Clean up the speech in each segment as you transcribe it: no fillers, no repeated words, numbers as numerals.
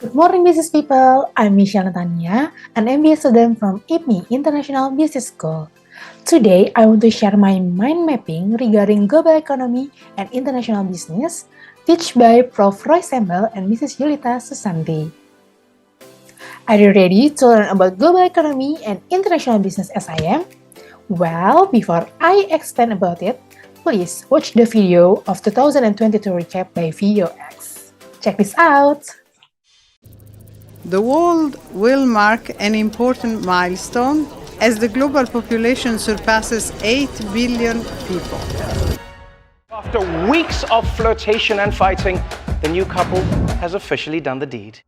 Good morning, business people. I'm Nathania, an MBA student from IPMI International Business School. Today, I want to share my mind mapping regarding global economy and international business, taught by Prof. Sembel and Mrs. Yulita Susanti. Are you ready to learn about global economy and international business as I am? Well, before I explain about it, please watch the video of 2022 recap by VOX. Check this out! The world will mark an important milestone as the global population surpasses 8 billion people. After weeks of flirtation and fighting, the new couple has officially done the deed.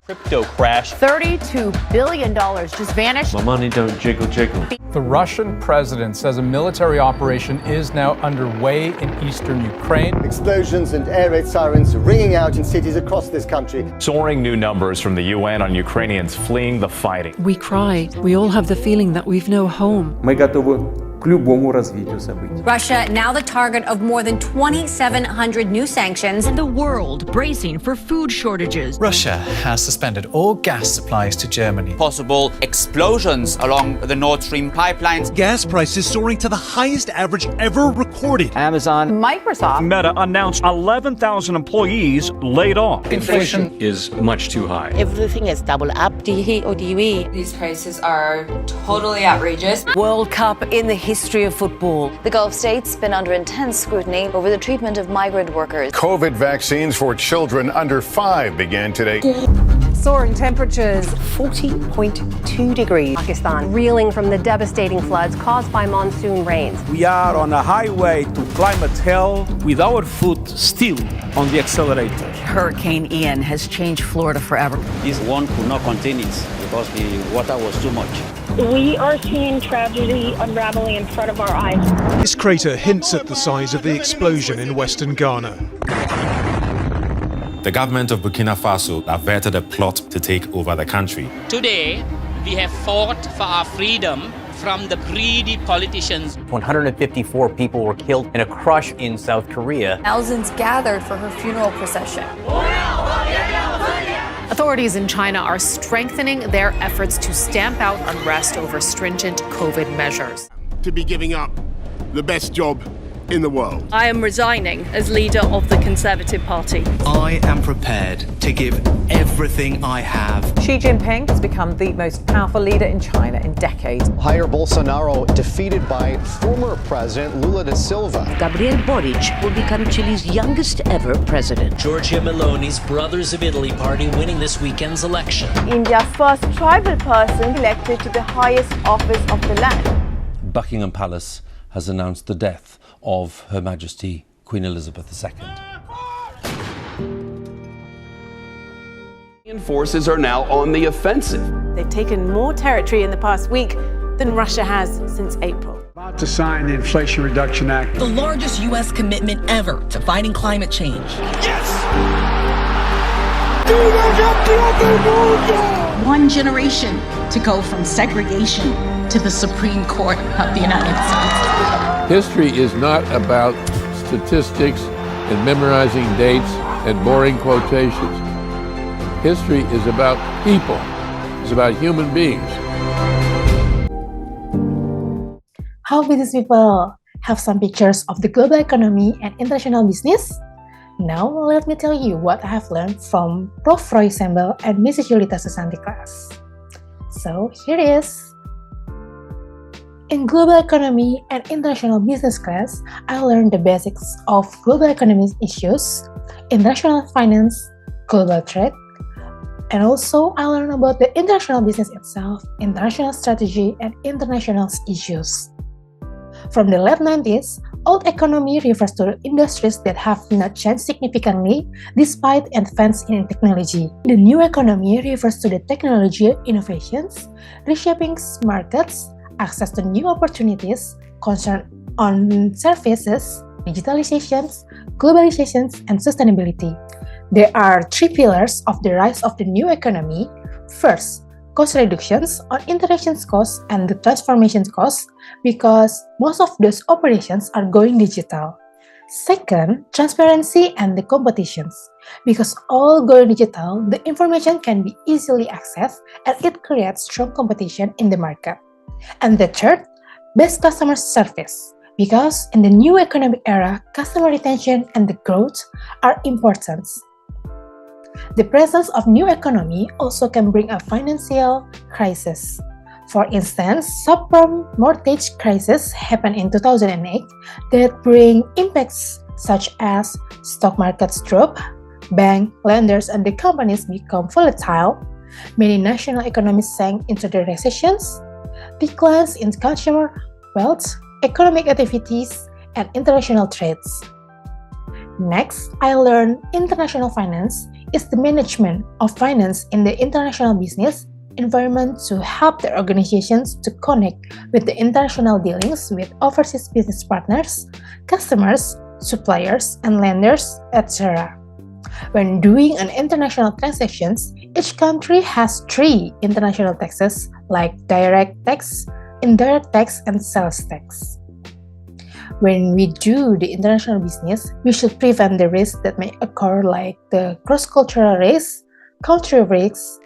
Crypto crash. $32 billion just vanished. My money don't jiggle jiggle. The Russian president says a military operation is now underway in eastern Ukraine. Explosions and air raid sirens ringing out in cities across this country. Soaring new numbers from the UN on Ukrainians fleeing the fighting. We cry. We all have the feeling that we've no home. Мы готовы к любому развитию событий. Russia now the target of more than 2,700 new sanctions. The world bracing for food shortages. Russia has suspended all gas supplies to Germany. Possible explosions along the Nord Stream pipelines. Gas prices soaring to the highest average ever recorded. Amazon. Microsoft. Meta announced 11,000 employees laid off. Inflation is much too high. Everything is double up. These prices are totally outrageous. World Cup in the history of football. The Gulf states been under intense scrutiny over the treatment of migrant workers. COVID vaccines for children under 5 began today. Soaring temperatures, 40.2 degrees. Pakistan reeling from the devastating floods caused by monsoon rains. We are on a highway to climate hell with our foot still on the accelerator. Hurricane Ian has changed Florida forever. This one could not contain it because the water was too much. We are seeing tragedy unraveling in front of our eyes. This crater hints at the size of the explosion in western Ghana. The government of Burkina Faso averted a plot to take over the country. Today, we have fought for our freedom from the greedy politicians. 154 people were killed in a crush in South Korea. Thousands gathered for her funeral procession. Authorities in China are strengthening their efforts to stamp out unrest over stringent COVID measures. To be giving up the best job in the world. I am resigning as leader of the Conservative Party. I am prepared to give everything I have. Xi Jinping has become the most powerful leader in China in decades. Jair Bolsonaro defeated by former President Lula da Silva. Gabriel Boric will become Chile's youngest ever president. Giorgia Meloni's Brothers of Italy party winning this weekend's election. India's first tribal person elected to the highest office of the land. Buckingham Palace has announced the death of Her Majesty Queen Elizabeth II. Forces are now on the offensive. They've taken more territory in the past week than Russia has since April. About to sign the Inflation Reduction Act. The largest U.S. commitment ever to fighting climate change. Yes! 1 generation to go from segregation to the Supreme Court of the United States. History is not about statistics and memorizing dates and boring quotations. History is about people. It's about human beings. How business people have some pictures of the global economy and international business? Now let me tell you what I have learned from Prof. Sembel and Mrs. Yulita Susanti class. So here it is. In global economy and international business class, I learned the basics of global economic issues, international finance, global trade, and also I learned about the international business itself, international strategy, and international issues. From the late 90s, old economy refers to industries that have not changed significantly despite advances in technology. The new economy refers to the technology innovations, reshaping markets, access to new opportunities, concern on services, digitalizations, globalizations, and sustainability. There are 3 pillars of the rise of the new economy. First, cost reductions on interaction costs and the transformation costs because most of those operations are going digital. Second, transparency and the competitions. Because all going digital, the information can be easily accessed and it creates strong competition in the market. And the third, best customer service. Because in the new economic era, customer retention and the growth are important. The presence of new economy also can bring a financial crisis. For instance, subprime mortgage crisis happened in 2008 that bring impacts such as stock markets drop, bank, lenders, and the companies become volatile, many national economies sank into the recessions, declines in consumer wealth, economic activities, and international trades. Next, I learned international finance is the management of finance in the international business environment to help the organizations to connect with the international dealings with overseas business partners, customers, suppliers, and lenders, etc. When doing an international transactions, each country has 3 international taxes like direct tax, indirect tax, and sales tax. When we do the international business, we should prevent the risks that may occur like the cross-cultural risk, country risks,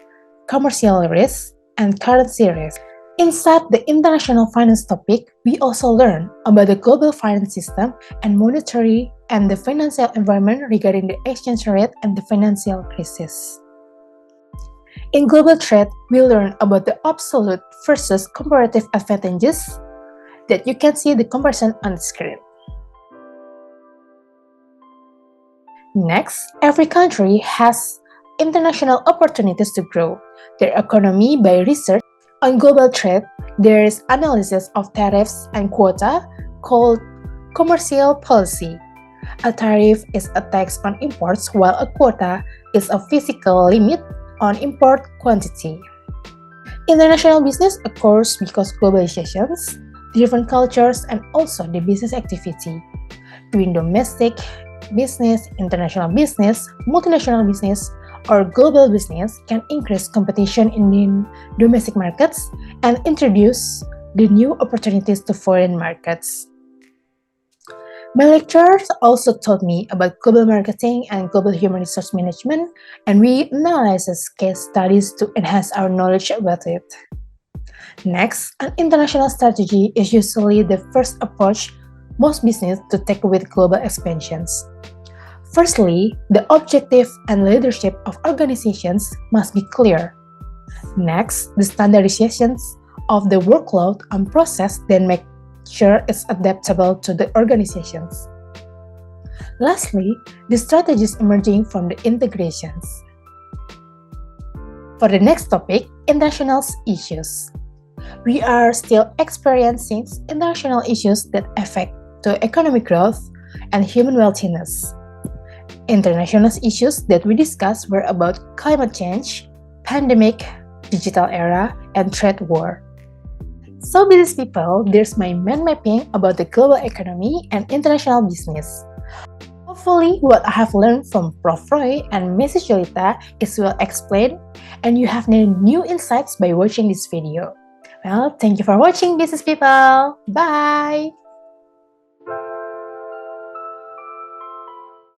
commercial risk, and currency risk. Inside the international finance topic, we also learn about the global finance system and monetary and the financial environment regarding the exchange rate and the financial crisis. In global trade, we learn about the absolute versus comparative advantages that you can see the comparison on the screen. Next, every country has international opportunities to grow their economy by research. On global trade, there is analysis of tariffs and quota called commercial policy. A tariff is a tax on imports while a quota is a physical limit on import quantity. International business occurs because globalizations, different cultures, and also the business activity. Doing domestic business, international business, multinational business, or global business can increase competition in the domestic markets and introduce the new opportunities to foreign markets. My lecturers also taught me about global marketing and global human resource management, and we analyzed case studies to enhance our knowledge about it. Next, an international strategy is usually the first approach most businesses to take with global expansions. Firstly, the objective and leadership of organizations must be clear. Next, the standardizations of the workload and process then make sure it's adaptable to the organizations. Lastly, the strategies emerging from the integrations. For the next topic, international issues. We are still experiencing international issues that affect the economic growth and human wellness. International issues that we discussed were about climate change, pandemic, digital era, and trade war. So business people, there's my mind mapping about the global economy and international business. Hopefully, what I have learned from Prof. Roy and Mrs. Yulita is well explained and you have new insights by watching this video. Well, thank you for watching, business people. Bye!